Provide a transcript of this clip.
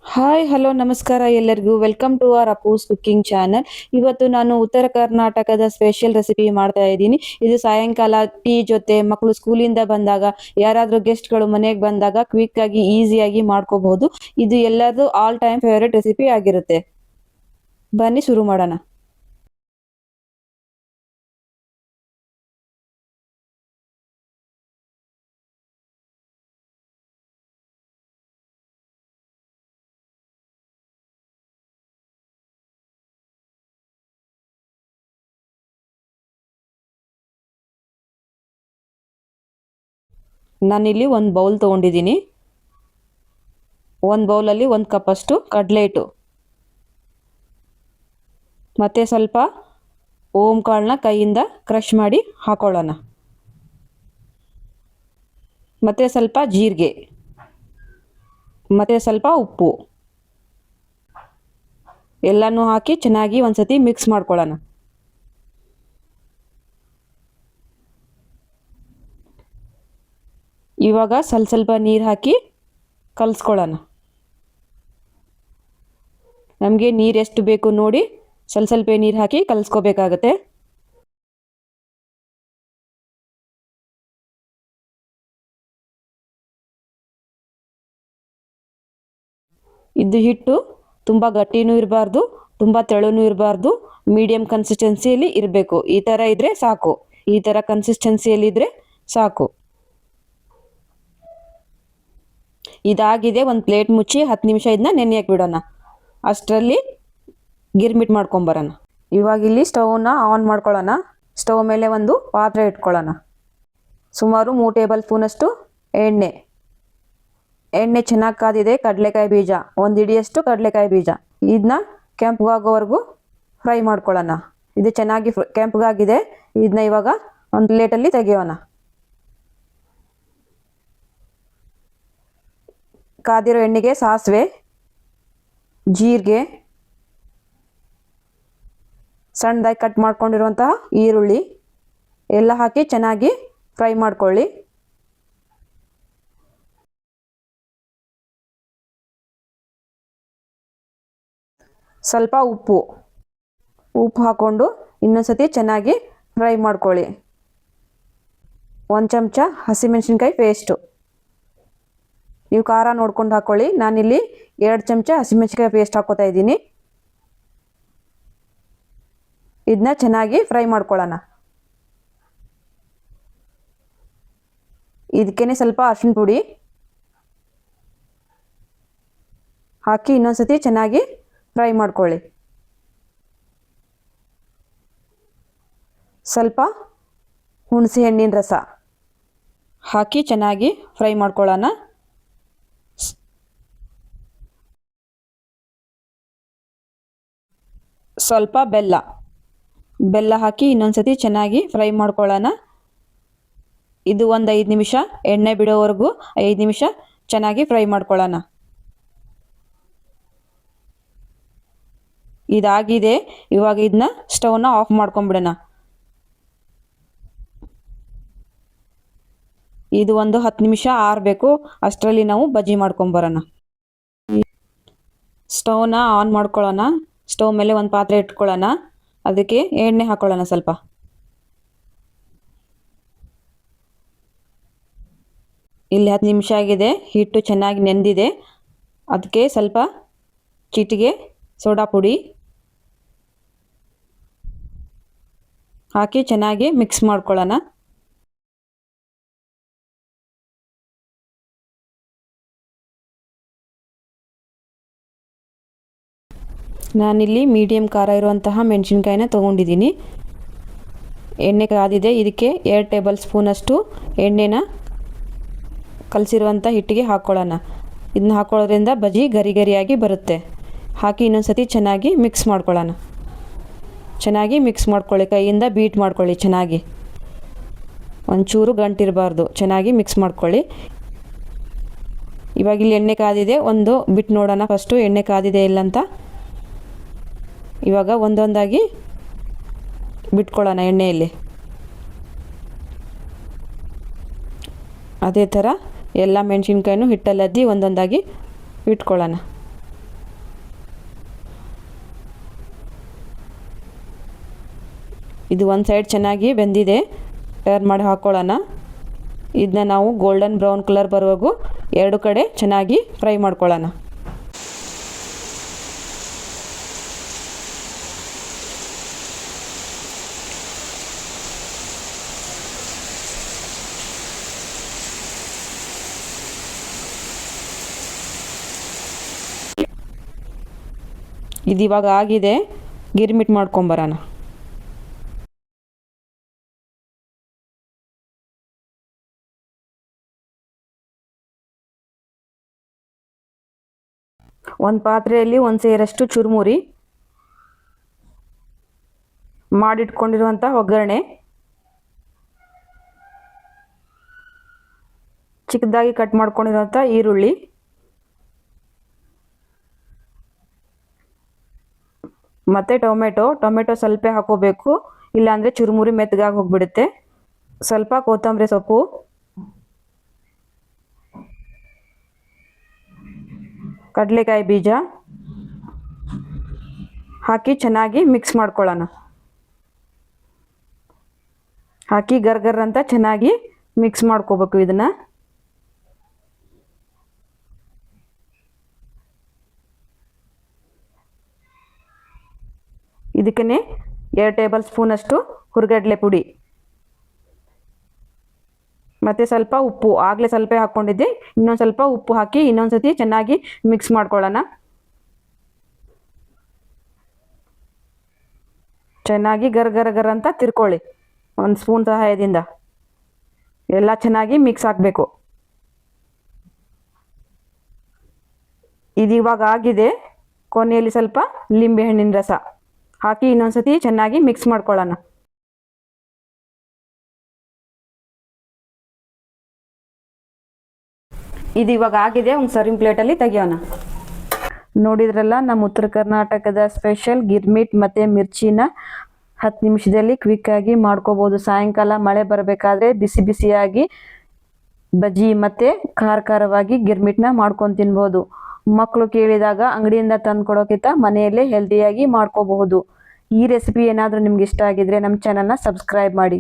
Hi hello ನಮಸ್ಕಾರ ಎಲ್ಲರಿಗೂ welcome to our Apoo's cooking channel. ಇವತ್ತು ನಾನು ಉತ್ತರ ಕರ್ನಾಟಕದ ಸ್ಪೆಷಲ್ ರೆಸಿಪಿ ಮಾಡ್ತಾ ಇದ್ದೀನಿ. ಇದು ಸಾಯಂಕಾಲ ಟೀ ಜೊತೆ ಮಕ್ಕಳು ಸ್ಕೂಲಿಂದ ಬಂದಾಗ ಯಾರಾದರೂ ಗೆಸ್ಟ್ಗಳು ಮನೆಗೆ ಬಂದಾಗ ಕ್ವಿಕ್ ಆಗಿ ಈಸಿಯಾಗಿ ಮಾಡ್ಕೋಬಹುದು. ಇದು ಎಲ್ಲರದು ಆಲ್ ಟೈಮ್ ಫೇವರೇಟ್ ರೆಸಿಪಿ ಆಗಿರುತ್ತೆ. ಬನ್ನಿ ಶುರು ಮಾಡೋಣ. ನಾನಿಲ್ಲಿ ಒಂದು ಬೌಲ್ ತೊಗೊಂಡಿದ್ದೀನಿ. ಒಂದು ಬೌಲಲ್ಲಿ 1 ಕಪ್ ಅಷ್ಟು ಕಡಲೆ ಹಿಟ್ಟು ಮತ್ತು ಸ್ವಲ್ಪ ಓಂ ಕಾಳನ್ನ ಕೈಯಿಂದ ಕ್ರಷ್ ಮಾಡಿ ಹಾಕೊಳ್ಳೋಣ. ಮತ್ತು ಸ್ವಲ್ಪ ಜೀರಿಗೆ ಮತ್ತು ಸ್ವಲ್ಪ ಉಪ್ಪು ಎಲ್ಲನೂ ಹಾಕಿ ಚೆನ್ನಾಗಿ ಒಂದ್ಸತಿ ಮಿಕ್ಸ್ ಮಾಡ್ಕೊಳ್ಳೋಣ. ಇವಾಗ ಸ್ವಲ್ಪ ನೀರು ಹಾಕಿ ಕಲಿಸ್ಕೊಳ್ಳೋಣ. ನಮಗೆ ನೀರು ಎಷ್ಟು ಬೇಕು ನೋಡಿ ಸ್ವಲ್ಪ ನೀರು ಹಾಕಿ ಕಲಿಸ್ಕೋಬೇಕಾಗತ್ತೆ. ಇದು ಹಿಟ್ಟು ತುಂಬ ಗಟ್ಟಿನೂ ಇರಬಾರ್ದು, ತುಂಬ ತೆಳುನೂ ಇರಬಾರ್ದು, ಮೀಡಿಯಮ್ ಕನ್ಸಿಸ್ಟೆನ್ಸಿಯಲ್ಲಿ ಇರಬೇಕು. ಈ ಥರ ಇದ್ದರೆ ಸಾಕು. ಈ ಥರ ಕನ್ಸಿಸ್ಟೆನ್ಸಿಯಲ್ಲಿದ್ದರೆ ಸಾಕು. ಇದಾಗಿದೆ. ಒಂದು ಪ್ಲೇಟ್ ಮುಚ್ಚಿ 10 ನಿಮಿಷ ಇದನ್ನ ನೆನೆಯಕ್ಕೆ ಬಿಡೋಣ. ಅಷ್ಟರಲ್ಲಿ ಗಿರ್ಮಿಟ್ ಮಾಡ್ಕೊಂಬರೋಣ. ಇವಾಗ ಇಲ್ಲಿ ಸ್ಟವ್ನ ಆನ್ ಮಾಡ್ಕೊಳ್ಳೋಣ. ಸ್ಟವ್ ಮೇಲೆ ಒಂದು ಪಾತ್ರೆ ಇಟ್ಕೊಳ್ಳೋಣ. ಸುಮಾರು 3 ಟೇಬಲ್ ಸ್ಪೂನಷ್ಟು ಎಣ್ಣೆ ಚೆನ್ನಾಗಿ ಕಾದಿದೆ. ಕಡಲೆಕಾಯಿ ಬೀಜ, ಒಂದು ಹಿಡಿಯಷ್ಟು ಕಡಲೆಕಾಯಿ ಬೀಜ, ಇದನ್ನ ಕೆಂಪಗಾಗೋವರೆಗೂ ಫ್ರೈ ಮಾಡ್ಕೊಳ್ಳೋಣ. ಇದು ಚೆನ್ನಾಗಿ ಕೆಂಪಗಾಗಿದೆ. ಇದನ್ನ ಇವಾಗ ಒಂದು ಪ್ಲೇಟಲ್ಲಿ ತೆಗೆಯೋಣ. ಕಾದಿರೋ ಎಣ್ಣೆಗೆ ಸಾಸಿವೆ, ಜೀರಿಗೆ, ಸಣ್ಣದಾಗಿ ಕಟ್ ಮಾಡ್ಕೊಂಡಿರುವಂತಹ ಈರುಳ್ಳಿ ಎಲ್ಲ ಹಾಕಿ ಚೆನ್ನಾಗಿ ಫ್ರೈ ಮಾಡ್ಕೊಳ್ಳಿ. ಸ್ವಲ್ಪ ಉಪ್ಪು ಹಾಕ್ಕೊಂಡು ಇನ್ನೊಂದ್ಸತಿ ಚೆನ್ನಾಗಿ ಫ್ರೈ ಮಾಡ್ಕೊಳ್ಳಿ. 1 ಚಮಚ ಹಸಿಮೆಣಸಿನ್ಕಾಯಿ ಪೇಸ್ಟು, ನೀವು ಖಾರ ನೋಡ್ಕೊಂಡು ಹಾಕ್ಕೊಳ್ಳಿ. ನಾನಿಲ್ಲಿ 2 ಚಮಚ ಹಸಿಮೆಣಸಿನ್ಕಾಯಿ ಪೇಸ್ಟ್ ಹಾಕ್ಕೋತಾ ಇದ್ದೀನಿ. ಇದನ್ನ ಚೆನ್ನಾಗಿ ಫ್ರೈ ಮಾಡ್ಕೊಳ್ಳೋಣ. ಇದಕ್ಕೇನೆ ಸ್ವಲ್ಪ ಅರಿಶಿನ ಪುಡಿ ಹಾಕಿ ಇನ್ನೊಂದ್ಸತಿ ಚೆನ್ನಾಗಿ ಫ್ರೈ ಮಾಡ್ಕೊಳ್ಳಿ. ಸ್ವಲ್ಪ ಹುಣಸೆ ಹಣ್ಣಿನ ರಸ ಹಾಕಿ ಚೆನ್ನಾಗಿ ಫ್ರೈ ಮಾಡ್ಕೊಳ್ಳೋಣ. ಸ್ವಲ್ಪ ಬೆಲ್ಲ ಹಾಕಿ ಇನ್ನೊಂದ್ಸತಿ ಚೆನ್ನಾಗಿ ಫ್ರೈ ಮಾಡ್ಕೊಳ್ಳೋಣ. ಇದು ಒಂದು 5 ನಿಮಿಷ ಎಣ್ಣೆ ಬಿಡೋವರೆಗೂ 5 ನಿಮಿಷ ಚೆನ್ನಾಗಿ ಫ್ರೈ ಮಾಡ್ಕೊಳ್ಳೋಣ. ಇದಾಗಿದೆ. ಇವಾಗ ಇದನ್ನ ಸ್ಟವ್ನ ಆಫ್ ಮಾಡ್ಕೊಂಬಿಡೋಣ. ಇದು ಒಂದು 10 ನಿಮಿಷ ಆರಬೇಕು. ಅಷ್ಟರಲ್ಲಿ ನಾವು ಬಜ್ಜಿ ಮಾಡ್ಕೊಂಬರೋಣ. ಸ್ಟವ್ನ ಆನ್ ಮಾಡ್ಕೊಳ್ಳೋಣ. ಸ್ಟವ್ ಮೇಲೆ ಒಂದು ಪಾತ್ರೆ ಇಟ್ಕೊಳ್ಳೋಣ. ಅದಕ್ಕೆ ಎಣ್ಣೆ ಹಾಕೊಳ್ಳೋಣ. ಸ್ವಲ್ಪ ಇಲ್ಲಿ 10 ನಿಮಿಷ ಆಗಿದೆ. ಹಿಟ್ಟು ಚೆನ್ನಾಗಿ ನೆಂದಿದೆ. ಅದಕ್ಕೆ ಸ್ವಲ್ಪ ಚಿಟಿಗೆ ಸೋಡಾ ಪುಡಿ ಹಾಕಿ ಚೆನ್ನಾಗಿ ಮಿಕ್ಸ್ ಮಾಡ್ಕೊಳ್ಳೋಣ. ನಾನಿಲ್ಲಿ ಮೀಡಿಯಮ್ ಖಾರ ಇರುವಂತಹ ಮೆಣಸಿನ್ಕಾಯಿನ ತೊಗೊಂಡಿದ್ದೀನಿ. ಎಣ್ಣೆ ಕಾದಿದೆ. ಇದಕ್ಕೆ 2 ಟೇಬಲ್ ಸ್ಪೂನಷ್ಟು ಎಣ್ಣೆನ ಕಲಸಿರುವಂಥ ಹಿಟ್ಟಿಗೆ ಹಾಕ್ಕೊಳ್ಳೋಣ. ಇದನ್ನ ಹಾಕ್ಕೊಳ್ಳೋದ್ರಿಂದ ಬಜ್ಜಿ ಗರಿ ಗರಿಯಾಗಿ ಬರುತ್ತೆ. ಹಾಕಿ ಇನ್ನೊಂದ್ಸತಿ ಚೆನ್ನಾಗಿ ಮಿಕ್ಸ್ ಮಾಡ್ಕೊಳ್ಳೋಣ. ಚೆನ್ನಾಗಿ ಮಿಕ್ಸ್ ಮಾಡ್ಕೊಳ್ಳಿ. ಕೈಯಿಂದ ಬೀಟ್ ಮಾಡ್ಕೊಳ್ಳಿ. ಚೆನ್ನಾಗಿ ಒಂಚೂರು ಗಂಟಿರಬಾರ್ದು. ಚೆನ್ನಾಗಿ ಮಿಕ್ಸ್ ಮಾಡ್ಕೊಳ್ಳಿ. ಇವಾಗ ಇಲ್ಲಿ ಎಣ್ಣೆ ಕಾದಿದೆ. ಒಂದು ಬಿಟ್ಟು ನೋಡೋಣ ಫಸ್ಟು ಎಣ್ಣೆ ಕಾದಿದೆ ಇಲ್ಲ ಅಂತ. ಇವಾಗ ಒಂದೊಂದಾಗಿ ಬಿಟ್ಕೊಳ್ಳೋಣ ಎಣ್ಣೆಯಲ್ಲಿ. ಅದೇ ಥರ ಎಲ್ಲ ಮೆಣಸಿನ್ಕಾಯಿನೂ ಹಿಟ್ಟಲ್ಲಿ ಅದ್ದಿ ಒಂದೊಂದಾಗಿ ಇಟ್ಕೊಳ್ಳೋಣ. ಇದು ಒಂದು ಸೈಡ್ ಚೆನ್ನಾಗಿ ಬೆಂದಿದೆ, ಟರ್ನ್ ಮಾಡಿ ಹಾಕ್ಕೊಳ್ಳೋಣ. ಇದನ್ನ ನಾವು ಗೋಲ್ಡನ್ ಬ್ರೌನ್ ಕಲರ್ ಬರುವಾಗೂ ಎರಡು ಕಡೆ ಚೆನ್ನಾಗಿ ಫ್ರೈ ಮಾಡ್ಕೊಳ್ಳೋಣ. ಇದು ಇವಾಗ ಆಗಿದೆ, ಗಿರ್ಮಿಟ್ ಮಾಡ್ಕೊಂಬರೋಣ. ಒಂದು ಪಾತ್ರೆಯಲ್ಲಿ ಒಂದು ಸೇರಷ್ಟು ಚುರುಮುರಿ, ಮಾಡಿಟ್ಕೊಂಡಿರುವಂಥ ಒಗ್ಗರಣೆ, ಚಿಕ್ಕದಾಗಿ ಕಟ್ ಮಾಡ್ಕೊಂಡಿರುವಂಥ ಈರುಳ್ಳಿ, ಮತ್ತು ಟೊಮೆಟೊ ಸ್ವಲ್ಪ ಹಾಕೋಬೇಕು, ಇಲ್ಲಾಂದರೆ ಚುರುಮುರಿ ಮೆತ್ತಗಾಗಿ ಹೋಗ್ಬಿಡುತ್ತೆ. ಸ್ವಲ್ಪ ಕೊತ್ತಂಬರಿ ಸೊಪ್ಪು, ಕಡಲೆಕಾಯಿ ಬೀಜ ಹಾಕಿ ಚೆನ್ನಾಗಿ ಮಿಕ್ಸ್ ಮಾಡ್ಕೊಳ್ಳೋಣ. ಹಾಕಿ ಗರ್ಗರ್ ಅಂತ ಚೆನ್ನಾಗಿ ಮಿಕ್ಸ್ ಮಾಡ್ಕೋಬೇಕು. ಇದನ್ನು ಇದಕ್ಕೆ 2 ಟೇಬಲ್ ಸ್ಪೂನ್ ಅಷ್ಟು ಹುರ್ಗಡ್ಲೆ ಪುಡಿ ಮತ್ತು ಸ್ವಲ್ಪ ಉಪ್ಪು, ಆಗಲೇ ಸ್ವಲ್ಪ ಹಾಕ್ಕೊಂಡಿದ್ದೆ, ಇನ್ನೊಂದು ಸ್ವಲ್ಪ ಉಪ್ಪು ಹಾಕಿ ಇನ್ನೊಂದು ಸತಿ ಚೆನ್ನಾಗಿ ಮಿಕ್ಸ್ ಮಾಡ್ಕೊಳ್ಳೋಣ. ಚೆನ್ನಾಗಿ ಗರ್ ಅಂತ ತಿರ್ಕೊಳ್ಳಿ. ಒಂದು ಸ್ಪೂನ್ ಸಹಾಯದಿಂದ ಎಲ್ಲ ಚೆನ್ನಾಗಿ ಮಿಕ್ಸ್ ಆಗಬೇಕು. ಇದು ಇವಾಗ ಆಗಿದೆ. ಕೊನೆಯಲ್ಲಿ ಸ್ವಲ್ಪ ಲಿಂಬೆ ಹಣ್ಣಿನ ರಸ ಹಾಕಿ ಇನ್ನೊಂದು ಸತಿ ಚೆನ್ನಾಗಿ ಮಿಕ್ಸ್ ಮಾಡ್ಕೊಳ್ಳೋಣ. ಇದು ಇವಾಗ ಆಗಿದೆ, ಒಂದು ಸರ್ವಿಂಗ್ ಪ್ಲೇಟಲ್ಲಿ ತೆಗಿಯೋಣ. ನೋಡಿದ್ರಲ್ಲ, ನಮ್ಮ ಉತ್ತರ ಕರ್ನಾಟಕದ ಸ್ಪೆಷಲ್ ಗಿರ್ಮಿಟ್ ಮತ್ತು ಮಿರ್ಚಿನ 10 ನಿಮಿಷದಲ್ಲಿ ಕ್ವಿಕ್ಕಾಗಿ ಮಾಡ್ಕೋಬೋದು. ಸಾಯಂಕಾಲ ಮಳೆ ಬರಬೇಕಾದ್ರೆ ಬಿಸಿ ಬಿಸಿಯಾಗಿ ಬಜ್ಜಿ ಮತ್ತು ಖಾರವಾಗಿ ಗಿರ್ಮಿಟ್ನ ಮಾಡ್ಕೊಂಡು ತಿನ್ಬೋದು. ಮಕ್ಕಳು ಕೇಳಿದಾಗ ಅಂಗಡಿಯಿಂದ ತಂದು ಕೊಡೋಕ್ಕಿಂತ ಮನೆಯಲ್ಲೇ ಹೆಲ್ದಿಯಾಗಿ ಮಾಡ್ಕೋಬಹುದು. ಈ ರೆಸಿಪಿ ಏನಾದರೂ ನಿಮ್ಗೆ ಇಷ್ಟ ಆಗಿದ್ರೆ ನಮ್ಮ ಚಾನಲ್ನ ಸಬ್ಸ್ಕ್ರೈಬ್ ಮಾಡಿ.